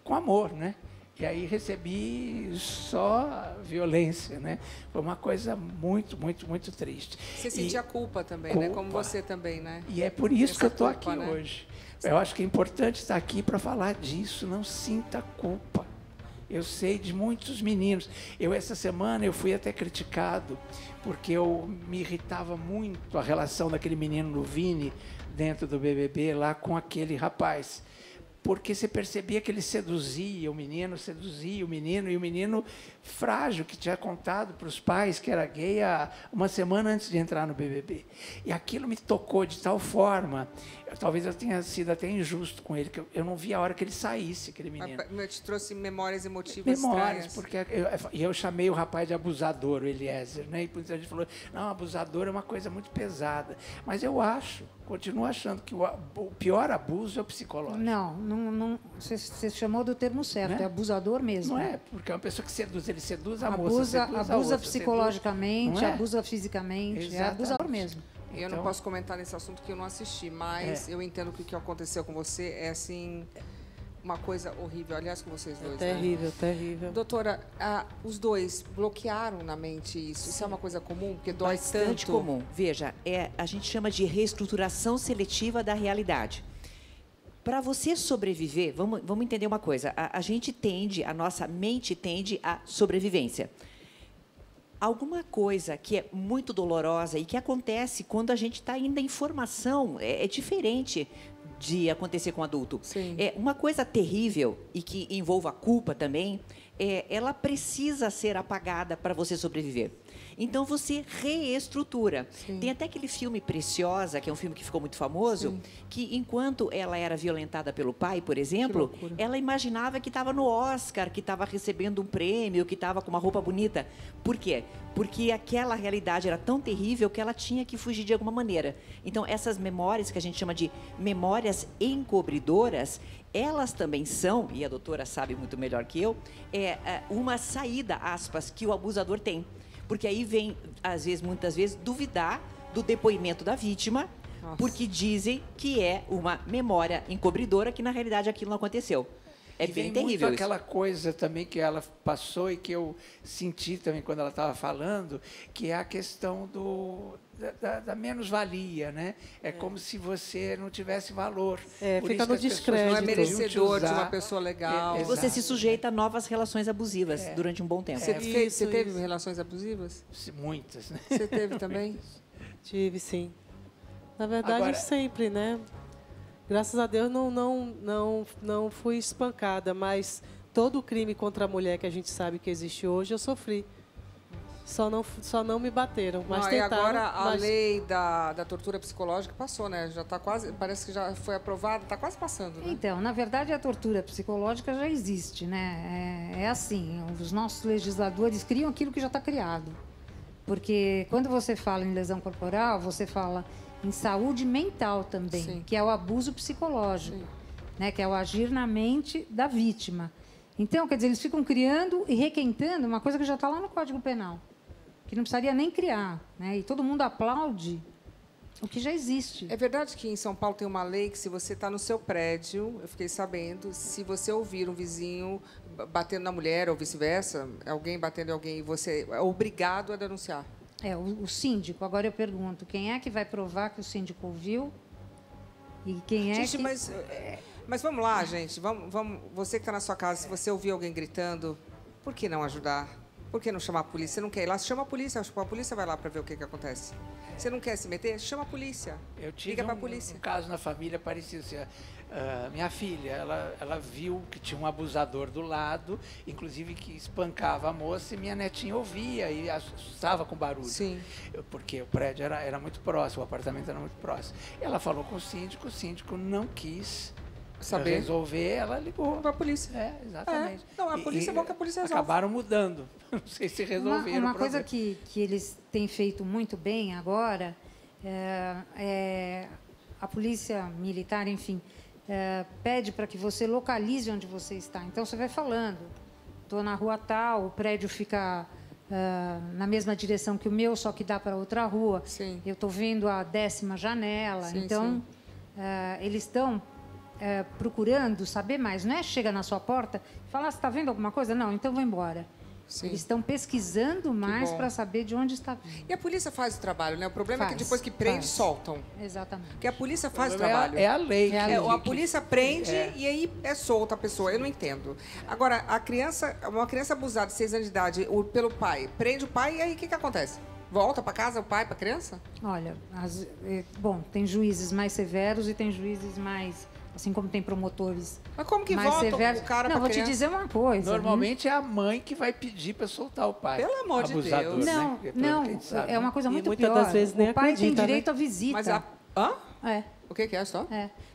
com amor, né? E aí recebi só violência, né? Foi uma coisa muito, muito, muito triste. Você sentia culpa também, né? Como você também, né? E é por isso que eu estou aqui hoje. Eu acho que é importante estar aqui para falar disso. Não sinta culpa. Eu sei de muitos meninos. Essa semana, eu fui até criticado, porque eu me irritava muito a relação daquele menino do Vini, dentro do BBB, lá com aquele rapaz. Porque você percebia que ele seduzia o menino, e o menino frágil, que tinha contado para os pais que era gay uma semana antes de entrar no BBB. E aquilo me tocou de tal forma, talvez eu tenha sido até injusto com ele, que eu não vi a hora que ele saísse, aquele menino. Eu te trouxe memórias emotivas Memórias, estranhas. porque eu chamei o rapaz de abusador, o Eliezer, né? E a gente falou, não, abusador é uma coisa muito pesada. Mas eu continuo achando que o pior abuso é o psicológico. Não, você chamou do termo certo, é abusador mesmo. Não é, porque é uma pessoa que seduz, ele seduz a moça, abusa psicologicamente, abusa fisicamente, Exatamente. é abusador mesmo. Eu não posso comentar nesse assunto que eu não assisti, mas eu entendo que o que aconteceu com você é assim uma coisa horrível. Aliás, com vocês dois. Terrível, né? terrível. Doutora, os dois bloquearam na mente isso? Isso é uma coisa comum? Porque dói Bastante tanto? comum. Veja, a gente chama de reestruturação seletiva da realidade. Para você sobreviver, vamos entender uma coisa. A nossa mente tende à sobrevivência. Alguma coisa que é muito dolorosa e que acontece quando a gente está ainda em formação é diferente de acontecer com adulto. Sim. É uma coisa terrível e que envolva culpa também. Ela precisa ser apagada para você sobreviver. Então, você reestrutura. Sim. Tem até aquele filme Preciosa, que é um filme que ficou muito famoso, Sim. que, enquanto ela era violentada pelo pai, por exemplo, ela imaginava que estava no Oscar, que estava recebendo um prêmio, que estava com uma roupa bonita. Por quê? Porque aquela realidade era tão terrível que ela tinha que fugir de alguma maneira. Então, essas memórias, que a gente chama de memórias encobridoras, elas também são, e a doutora sabe muito melhor que eu, uma saída, aspas, que o abusador tem. Porque aí vem, muitas vezes, duvidar do depoimento da vítima, porque dizem que é uma memória encobridora, que na realidade aquilo não aconteceu. É bem terrível muito aquela coisa também que ela passou e que eu senti também quando ela estava falando, que é a questão da menos-valia, né? É como se você não tivesse valor. Por fica isso no que as pessoas descrédito. Não é merecedor de usar. uma pessoa legal. E você se sujeita a novas relações abusivas durante um bom tempo. Você teve relações abusivas? Muitas, né? Você teve também? Tive, sim. Na verdade, Agora- sempre, né? Graças a Deus não fui espancada, mas todo o crime contra a mulher que a gente sabe que existe hoje, eu sofri. Só não me bateram, mas Não, tentaram. e agora a mas... lei da tortura psicológica passou, né? Já está quase, parece que já foi aprovada, está quase passando, né? Então, na verdade, a tortura psicológica já existe, né? É assim, os nossos legisladores criam aquilo que já está criado. Porque quando você fala em lesão corporal, você fala em saúde mental também, Sim. que é o abuso psicológico, né? Que é o agir na mente da vítima. Então, quer dizer, eles ficam criando e requentando uma coisa que já está lá no Código Penal, que não precisaria nem criar, né? E todo mundo aplaude o que já existe. É verdade que em São Paulo tem uma lei que, se você está no seu prédio, eu fiquei sabendo, se você ouvir um vizinho batendo na mulher ou vice-versa, alguém batendo em alguém, você é obrigado a denunciar. O síndico. Agora eu pergunto, quem é que vai provar que o síndico ouviu? E quem é Gente, que... mas vamos lá, gente. Vamos, você que está na sua casa, se você ouvir alguém gritando, por que não ajudar? Por que não chamar a polícia? Você não quer ir lá? Chama a polícia vai lá para ver o que acontece. Você não quer se meter? Chama a polícia. Eu tive Liga para a polícia. um caso na família parecido. Assim, minha filha, ela viu que tinha um abusador do lado, inclusive que espancava a moça, e minha netinha ouvia e assustava com barulho. Sim. Porque o prédio era muito próximo, o apartamento era muito próximo. Ela falou com o síndico não quis resolver, ela ligou para a polícia. Exatamente. Não, a polícia é bom que a polícia resolve. Acabaram mudando. Não sei se resolveram. Uma coisa que eles têm feito muito bem agora é a polícia militar, enfim, pede para que você localize onde você está. Então, você vai falando, estou na rua tal, o prédio fica na mesma direção que o meu, só que dá para outra rua. Sim. Eu estou vendo a 10ª janela. Sim, então, eles estão procurando saber mais. Não é chega na sua porta e fala, você está vendo alguma coisa? Não, então vou embora. Sim. Eles estão pesquisando mais para saber de onde está vindo. E a polícia faz o trabalho, né? O problema é que depois que prende, soltam. Exatamente. Porque a polícia faz o trabalho. É a lei. A polícia prende e aí é solta a pessoa. Eu não entendo. Agora, uma criança abusada de 6 anos de idade pelo pai, prende o pai e aí o que acontece? Volta para casa o pai para a criança? Olha, tem juízes mais severos e tem juízes mais... Assim como tem promotores. Mas como que mais volta severos. o cara Não, pra vou criança? te dizer uma coisa. Normalmente é a mãe que vai pedir para soltar o pai. Pelo amor de abusador, Deus. Né? Não, é uma coisa muito pior. Muitas das vezes nem o pai tem acredita, direito né? à visita. Mas o que é só?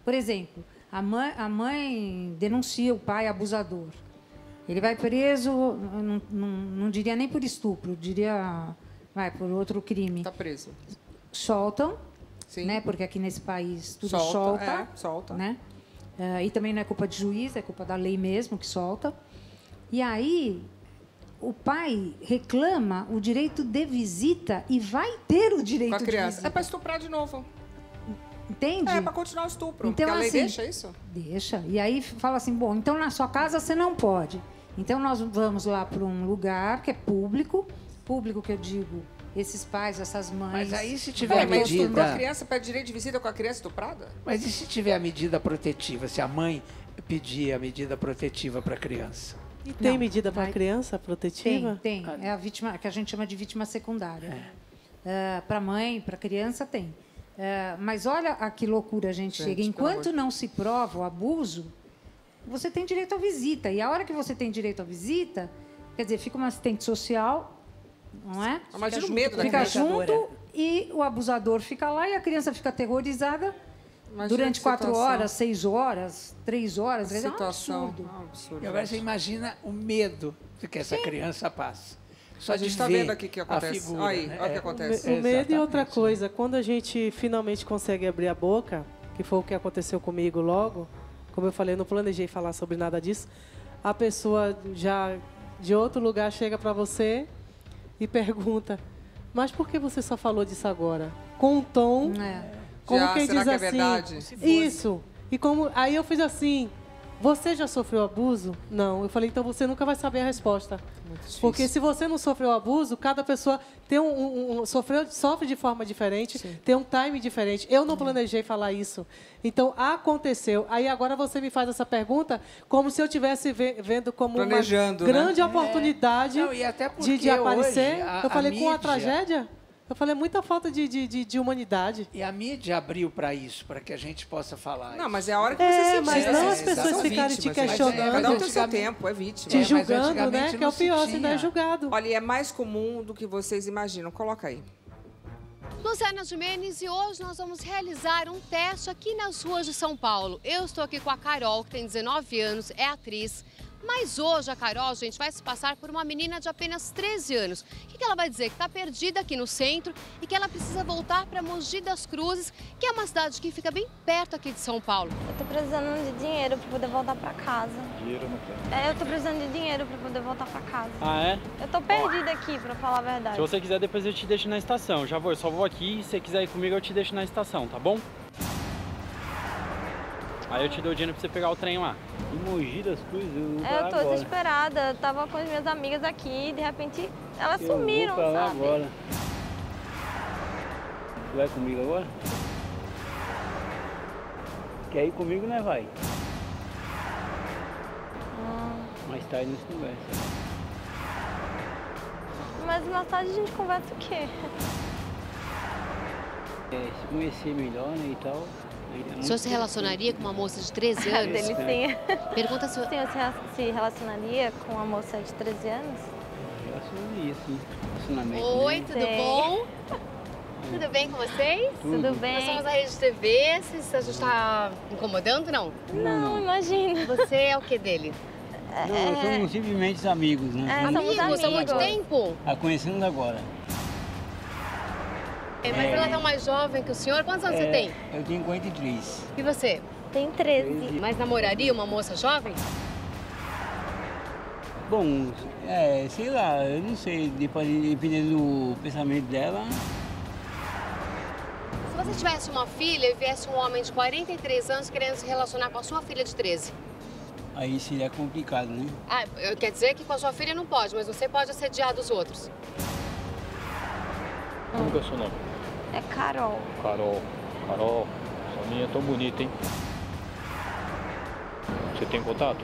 Por exemplo, a mãe denuncia o pai abusador. Ele vai preso, não diria nem por estupro, diria por outro crime. Está preso. Soltam, Sim. né? Porque aqui nesse país tudo solta. Né? E também não é culpa de juiz, é culpa da lei mesmo que solta. E aí o pai reclama o direito de visita e vai ter o direito Com a de criança. visita. É para estuprar de novo. Entende? É, para continuar o estupro. Então, porque a lei assim, deixa isso? Deixa. E aí fala assim, bom, então na sua casa você não pode. Então nós vamos lá para um lugar que é público que eu digo, esses pais, essas mães. Mas aí se tiver a Mas medida... a criança pede direito de visita com a criança estuprada? Mas e se tiver a medida protetiva? Se a mãe pedir a medida protetiva para a criança? E tem medida para a criança protetiva? Tem. É a vítima, que a gente chama de vítima secundária. Para a mãe, para a criança, tem. Mas olha a que loucura a gente chega. Enquanto não se prova o abuso, você tem direito à visita. E a hora que você tem direito à visita, quer dizer, fica uma assistente social, não é? Imagina o medo da Fica criança. junto e o abusador fica lá e a criança fica aterrorizada durante 4 horas, 6 horas, 3 horas. É um absurdo. E agora você imagina o medo que essa criança passa. Só A gente está vendo aqui o que acontece. Figura, Aí, né? olha o que acontece. O medo e outra coisa, quando a gente finalmente consegue abrir a boca, que foi o que aconteceu comigo logo, como eu falei, eu não planejei falar sobre nada disso, a pessoa já de outro lugar chega para você e pergunta, mas por que você só falou disso agora? Com um tom, como Já, quem será diz que é assim, verdade? isso. E como aí eu fiz assim, você já sofreu abuso? Não. Eu falei, então você nunca vai saber a resposta. Porque se você não sofreu abuso, cada pessoa tem sofre de forma diferente, tem um time diferente. Eu não planejei falar isso. Então, aconteceu. Aí agora você me faz essa pergunta como se eu estivesse vendo como uma grande oportunidade Não, e até porque de aparecer. hoje eu falei, com a mídia... tragédia? Eu falei, muita falta de humanidade. E a mídia abriu para isso, para que a gente possa falar. Não, mas é a hora que você sentir. Mas não as pessoas São ficarem te vítimas, questionando. Cada um tem o seu tempo, é vítima. Te julgando, né? Que é o pior, você não é julgado. Olha, e é mais comum do que vocês imaginam. Coloca aí. Luciana Gimenez, e hoje nós vamos realizar um teste aqui nas ruas de São Paulo. Eu estou aqui com a Carol, que tem 19 anos, é atriz. Mas hoje a Carol, gente, vai se passar por uma menina de apenas 13 anos. O que ela vai dizer? Que está perdida aqui no centro e que ela precisa voltar para Mogi das Cruzes, que é uma cidade que fica bem perto aqui de São Paulo. Eu tô precisando de dinheiro para poder voltar para casa. Dinheiro não tem. Eu tô precisando de dinheiro para poder voltar para casa. Ah, é? Eu tô perdida aqui, para falar a verdade. Se você quiser, depois eu te deixo na estação. Eu só vou aqui. Se você quiser ir comigo, eu te deixo na estação, tá bom? Aí eu te dou o dinheiro pra você pegar o trem lá. Em Mogi das Cruzes, eu tô desesperada. Eu tava com as minhas amigas aqui e de repente elas sumiram, vou pra lá sabe? agora. Você vai comigo agora? Quer ir comigo, né, vai? Mais tarde nós conversa. Mas mais tarde a gente conversa o quê? Se conhecer melhor, né, e tal. O senhor se relacionaria com uma moça de 13 anos? Delicinha. Pergunta se o senhor se relacionaria com uma moça de 13 anos? Relacionaria, sim. Relacionamento. Oi, né? tudo bom? Tudo bem com vocês? Tudo bem. Nós somos da Rede TV. Se a gente está incomodando, não? Não, imagina. Você é o que dele? Não, somos simplesmente amigos, né? Amigos? Há muito tempo? Conhecendo agora. Mas ela é mais jovem que o senhor. Quantos anos você tem? Eu tenho 43. E você? Tem 13. Mas namoraria uma moça jovem? Bom, sei lá, eu não sei, dependendo do pensamento dela. Se você tivesse uma filha e viesse um homem de 43 anos querendo se relacionar com a sua filha de 13? Aí seria complicado, né? Quer dizer que com a sua filha não pode, mas você pode assediar dos outros. Como que é o seu nome? É Carol. Carol. Carol, essa menina é tão bonita, hein? Você tem contato?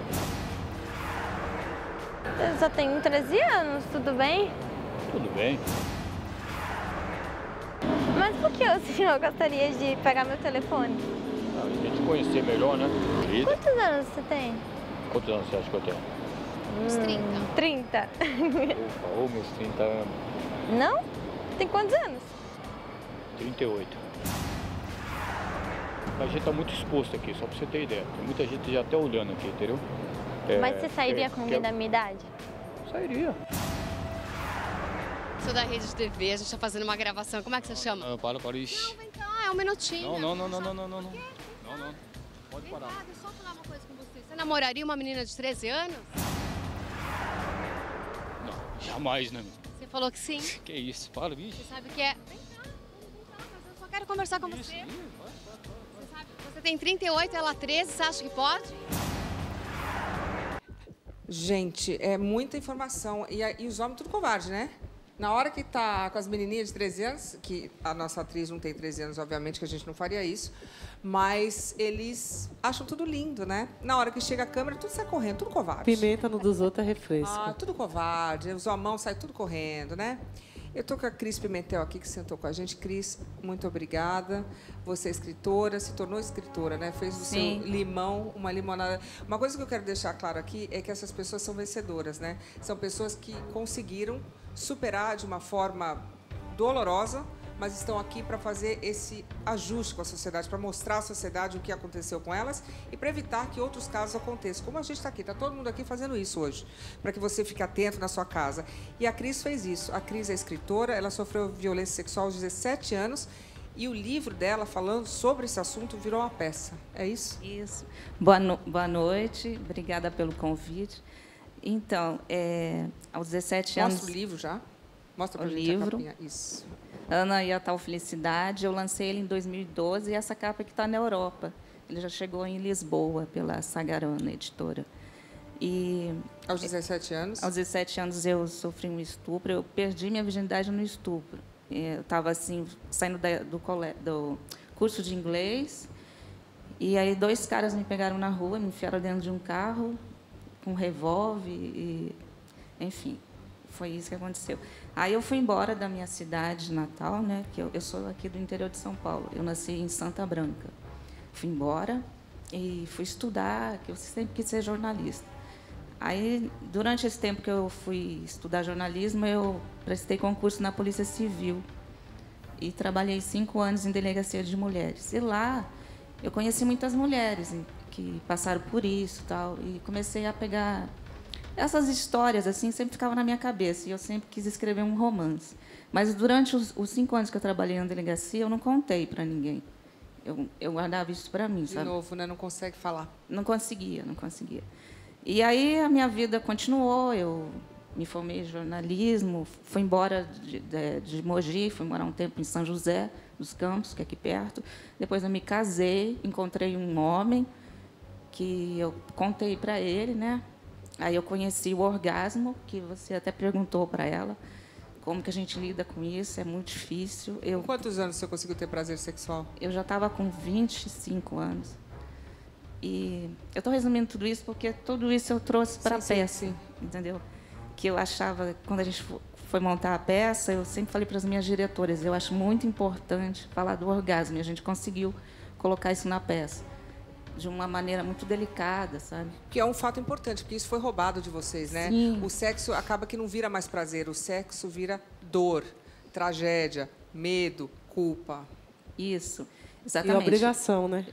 Eu só tenho 13 anos, tudo bem? Tudo bem. Mas por que o senhor gostaria de pegar meu telefone? A gente conhecer melhor, né? Quantos anos você tem? Quantos anos você acha que eu tenho? Uns 30. 30. Ufa, meus 30 anos. Não? Tem quantos anos? 38. A gente tá muito exposto aqui, só pra você ter ideia. Tem muita gente já até olhando aqui, entendeu? Mas você sairia com alguém da minha idade? Sairia. Sou da Rede TV, a gente tá fazendo uma gravação. Como é que você chama? Não, para, ixi. Não, vem cá, é um minutinho. Não. Não. Pode parar. Deixa eu só falar uma coisa com você. Você namoraria uma menina de 13 anos? Não, jamais, né? Você falou que sim. Que isso, para, bicho. Você sabe que é... Vem cá, mas eu só quero conversar com você. Vai. Você tem 38, ela 13, você acha que pode? Gente, é muita informação. E os homens tudo covarde, né? Na hora que tá com as menininhas de 13 anos, que a nossa atriz não tem 13 anos, obviamente, que a gente não faria isso, mas eles acham tudo lindo, né? Na hora que chega a câmera, tudo sai correndo, tudo covarde. Pimenta no dos outros é refresco. Tudo covarde, os homens saem tudo correndo, né? Eu estou com a Cris Pimentel aqui, que sentou com a gente. Cris, muito obrigada. Você é escritora, se tornou escritora, né? Fez do seu limão uma limonada. Uma coisa que eu quero deixar claro aqui é que essas pessoas são vencedoras, né? São pessoas que conseguiram superar de uma forma dolorosa, mas estão aqui para fazer esse ajuste com a sociedade, para mostrar à sociedade o que aconteceu com elas e para evitar que outros casos aconteçam. Como a gente está aqui, está todo mundo aqui fazendo isso hoje, para que você fique atento na sua casa. E a Cris fez isso. A Cris é escritora, ela sofreu violência sexual aos 17 anos e o livro dela, falando sobre esse assunto, virou uma peça. É isso? Isso. Boa noite, obrigada pelo convite. Então, aos 17 anos... Mostra o livro já. Mostra para a gente livro. A capinha. Isso. Ana e a Tal Felicidade, eu lancei ele em 2012 e essa capa que está na Europa. Ele já chegou em Lisboa pela Sagarana Editora. E aos 17 anos? Aos 17 anos eu sofri um estupro, eu perdi minha virgindade no estupro. Eu estava assim, saindo do curso de inglês, e aí 2 caras me pegaram na rua, me enfiaram dentro de um carro, com um revólver, e, enfim, foi isso que aconteceu. Aí eu fui embora da minha cidade natal, né, que eu sou aqui do interior de São Paulo, eu nasci em Santa Branca. Fui embora e fui estudar, que eu sempre quis ser jornalista. Aí, durante esse tempo que eu fui estudar jornalismo, eu prestei concurso na Polícia Civil e trabalhei 5 anos em delegacia de mulheres. E lá eu conheci muitas mulheres que passaram por isso, tal, e comecei a pegar essas histórias, assim, sempre ficavam na minha cabeça, e eu sempre quis escrever um romance. Mas durante os 5 anos que eu trabalhei na delegacia, eu não contei para ninguém. Eu guardava isso para mim, sabe? De novo, né? Não consegue falar. Não conseguia. E aí a minha vida continuou, eu me formei em jornalismo, fui embora de Mogi, fui morar um tempo em São José dos Campos, que é aqui perto. Depois eu me casei, encontrei um homem que eu contei para ele, né? Aí eu conheci o orgasmo, que você até perguntou para ela, como que a gente lida com isso, é muito difícil. Com quantos anos você conseguiu ter prazer sexual? Eu já estava com 25 anos. E eu estou resumindo tudo isso porque tudo isso eu trouxe para a peça, entendeu? Que eu achava, quando a gente foi montar a peça, eu sempre falei para as minhas diretoras, eu acho muito importante falar do orgasmo, e a gente conseguiu colocar isso na peça de uma maneira muito delicada, sabe? Que é um fato importante, porque isso foi roubado de vocês, né? Sim. O sexo acaba que não vira mais prazer, o sexo vira dor, tragédia, medo, culpa. Isso, exatamente. E obrigação, né?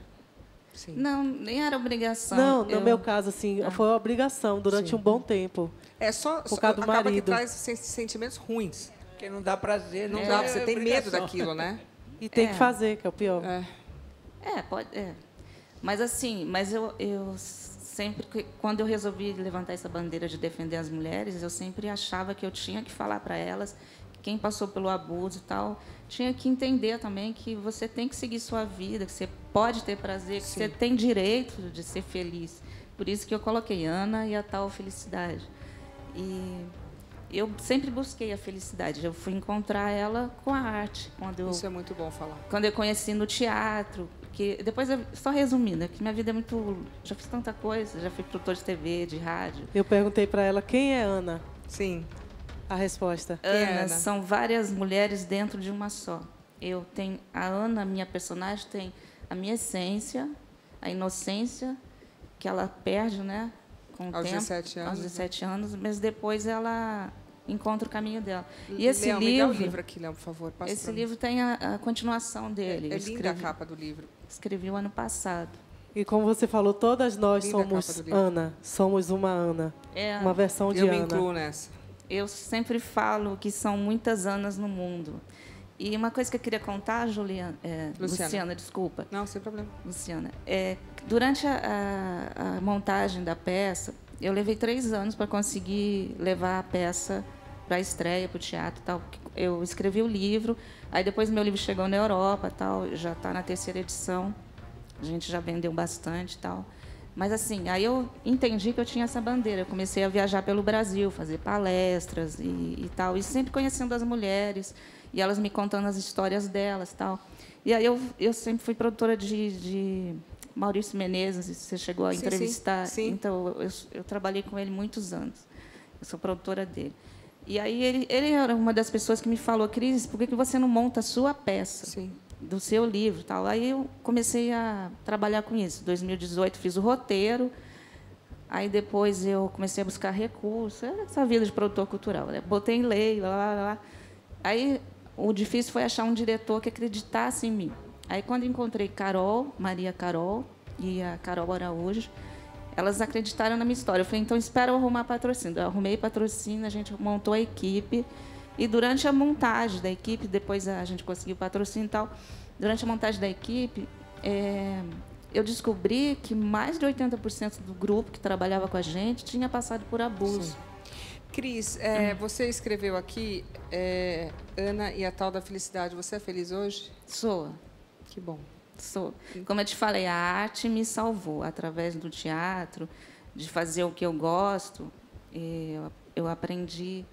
Sim. Não, nem era obrigação. Não, no meu caso, assim, foi uma obrigação durante um bom tempo. É só por causa do acaba marido. que traz sentimentos ruins. Porque não dá prazer, não né? dá, você tem medo daquilo, né? E tem que fazer, que é o pior. Pode. Mas assim, eu sempre, quando eu resolvi levantar essa bandeira de defender as mulheres, eu sempre achava que eu tinha que falar para elas, quem passou pelo abuso e tal, tinha que entender também que você tem que seguir sua vida, que você pode ter prazer, que você tem direito de ser feliz. Por isso que eu coloquei Ana e a Tal Felicidade. E eu sempre busquei a felicidade. Eu fui encontrar ela com a arte. Isso é muito bom falar. Quando eu conheci no teatro, que depois, só resumindo, que minha vida é muito... Já fiz tanta coisa, já fui produtor de TV, de rádio. Eu perguntei para ela, quem é Ana? Sim. A resposta. Ana, são várias mulheres dentro de uma só. Eu tenho a Ana, minha personagem, tem a minha essência, a inocência, que ela perde, né? Com o tempo, 17 anos. Aos 17 anos, mas depois ela encontra o caminho dela. E esse Leão, livro... me dá o livro aqui, Leão, por favor. Passa esse livro tem a continuação dele. É linda a capa do livro. Escrevi o ano passado. E como você falou, todas nós somos Ana. Somos uma Ana. Uma versão de Ana. Eu me incluo nessa. Eu sempre falo que são muitas Anas no mundo. E uma coisa que eu queria contar, Luciana, desculpa. Não, sem problema. Luciana, durante a montagem da peça, eu levei 3 anos para conseguir levar a peça para a estreia, para o teatro e tal. Eu escrevi o livro, aí depois meu livro chegou na Europa, tal, já está na 3ª edição. A gente já vendeu bastante e tal. Mas, assim, aí eu entendi que eu tinha essa bandeira. Eu comecei a viajar pelo Brasil, fazer palestras e tal. E sempre conhecendo as mulheres. E elas me contando as histórias delas e tal. E aí eu sempre fui produtora de Maurício Menezes. Você chegou a entrevistar. Sim. Então, eu trabalhei com ele muitos anos. Eu sou produtora dele. E aí ele era uma das pessoas que me falou, Cris, por que você não monta a sua peça? Sim. Do seu livro, tal. Aí eu comecei a trabalhar com isso. Em 2018 fiz o roteiro. Aí depois eu comecei a buscar recursos. Essa vida de produtor cultural, né? Botei em lei, lá. Aí o difícil foi achar um diretor que acreditasse em mim. Aí quando encontrei Maria Carol e a Carol Araújo, elas acreditaram na minha história. Eu falei, então espera eu arrumar patrocínio. Eu arrumei patrocínio, a gente montou a equipe. E durante a montagem da equipe, depois a gente conseguiu patrocínio e tal, durante a montagem da equipe, eu descobri que mais de 80% do grupo que trabalhava com a gente tinha passado por abuso. Sim. Cris, você escreveu aqui, Ana e a tal da felicidade. Você é feliz hoje? Sou. Que bom. Sou. Como eu te falei, a arte me salvou. Através do teatro, de fazer o que eu gosto, eu aprendi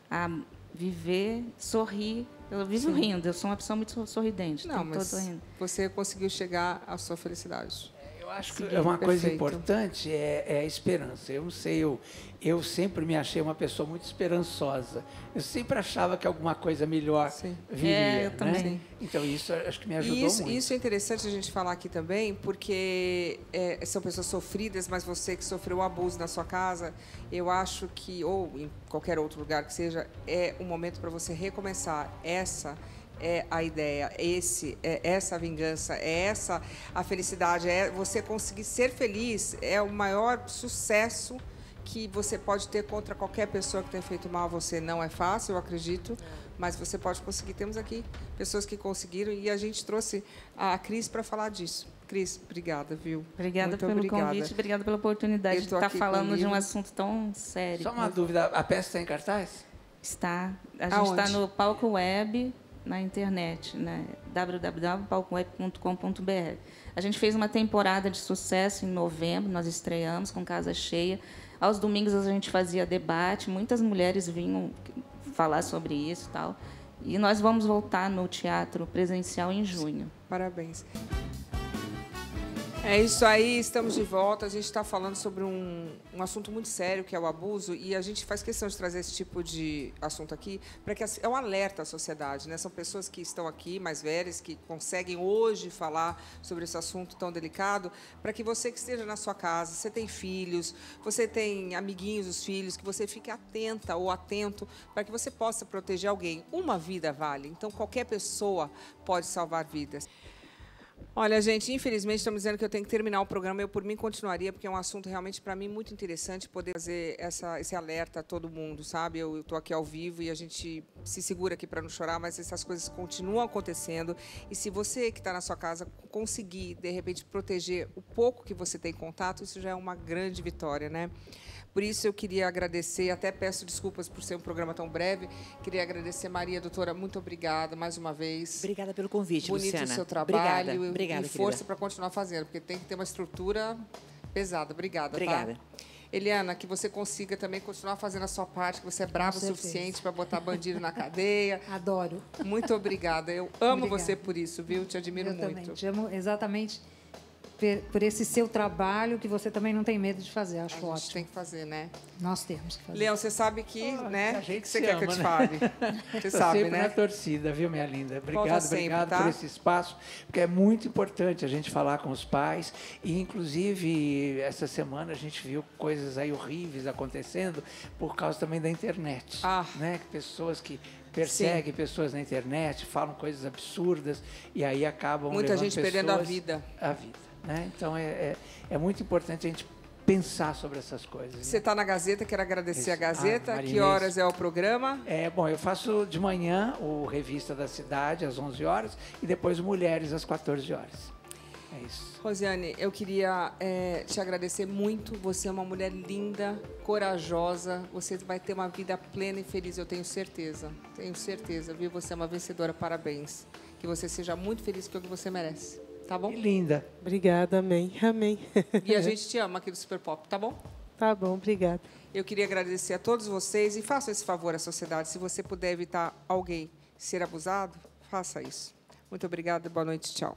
a viver, sorrir. Eu vivo rindo, eu sou uma pessoa muito sorridente. Não, mas rindo. Você conseguiu chegar à sua felicidade. Eu acho que uma coisa importante é a esperança. Eu não sei, eu sempre me achei uma pessoa muito esperançosa. Eu sempre achava que alguma coisa melhor viria. Eu também. Né? Então, isso acho que me ajudou muito. Isso é interessante a gente falar aqui também, porque são pessoas sofridas, mas você que sofreu abuso na sua casa, eu acho que, ou em qualquer outro lugar que seja, é um momento para você recomeçar. Essa é a ideia, essa a vingança, essa a felicidade, você conseguir ser feliz, é o maior sucesso que você pode ter contra qualquer pessoa que tenha feito mal a você. Não é fácil, eu acredito, mas você pode conseguir. Temos aqui pessoas que conseguiram e a gente trouxe a Cris para falar disso. Cris, obrigada, viu? Obrigada pelo convite, obrigada pela oportunidade de estar falando de um assunto tão sério. Só uma dúvida, a peça está em cartaz? Está. A gente está no Palco Web, na internet, né? www.palcoweb.com.br. A gente fez uma temporada de sucesso em novembro, nós estreamos com casa cheia. Aos domingos a gente fazia debate, muitas mulheres vinham falar sobre isso e tal. E nós vamos voltar no teatro presencial em junho. Parabéns. É isso aí, estamos de volta. A gente está falando sobre um assunto muito sério, que é o abuso, e a gente faz questão de trazer esse tipo de assunto aqui, para que é um alerta à sociedade, né? São pessoas que estão aqui, mais velhas, que conseguem hoje falar sobre esse assunto tão delicado, para que você que esteja na sua casa, você tem filhos, você tem amiguinhos dos filhos, que você fique atenta ou atento, para que você possa proteger alguém. Uma vida vale, então qualquer pessoa pode salvar vidas. Olha, gente, infelizmente estamos dizendo que eu tenho que terminar o programa. Eu, por mim, continuaria, porque é um assunto realmente, para mim, muito interessante poder fazer esse alerta a todo mundo, sabe? Eu estou aqui ao vivo e a gente se segura aqui para não chorar, mas essas coisas continuam acontecendo. E se você que está na sua casa conseguir, de repente, proteger o pouco que você tem contato, isso já é uma grande vitória, né? Por isso, eu queria agradecer, até peço desculpas por ser um programa tão breve, queria agradecer, Maria, doutora, muito obrigada mais uma vez. Obrigada pelo convite, Bonito Luciana. o seu trabalho Obrigada, e força para continuar fazendo, porque tem que ter uma estrutura pesada. Obrigada. Obrigada. Tá? Eliana, que você consiga também continuar fazendo a sua parte, que você é brava o suficiente para botar bandido na cadeia. Adoro. Muito obrigada. Eu amo você por isso, viu? Te admiro muito. Eu também te amo exatamente por esse seu trabalho que você também não tem medo de fazer. Acho ótimo. A gente tem que fazer, né? Nós temos que fazer. Leão, você sabe que, né? A gente você se quer ama, que eu te né? fale? Você sabe, sempre né? na torcida, viu, minha linda? Volta sempre, Obrigado tá? por esse espaço, porque é muito importante a gente falar com os pais. E, inclusive, essa semana a gente viu coisas aí horríveis acontecendo por causa também da internet. Né? Pessoas que perseguem pessoas na internet, falam coisas absurdas e aí acabam muita levando gente perdendo a vida. Né? Então, é muito importante a gente pensar sobre essas coisas. Você está na Gazeta, quero agradecer a Gazeta. Que Marinês. horas é o programa? Bom, eu faço de manhã o Revista da Cidade, às 11 horas, e depois Mulheres, às 14 horas. É isso. Rosiane, eu queria te agradecer muito. Você é uma mulher linda, corajosa. Você vai ter uma vida plena e feliz, eu tenho certeza. Tenho certeza, viu? Você é uma vencedora, parabéns. Que você seja muito feliz, que é o que você merece. Tá bom? Que linda. Obrigada, amém. Amém. E a gente te ama aqui do Super Pop, tá bom? Tá bom, obrigada. Eu queria agradecer a todos vocês e façam esse favor à sociedade. Se você puder evitar alguém ser abusado, faça isso. Muito obrigada, boa noite, tchau.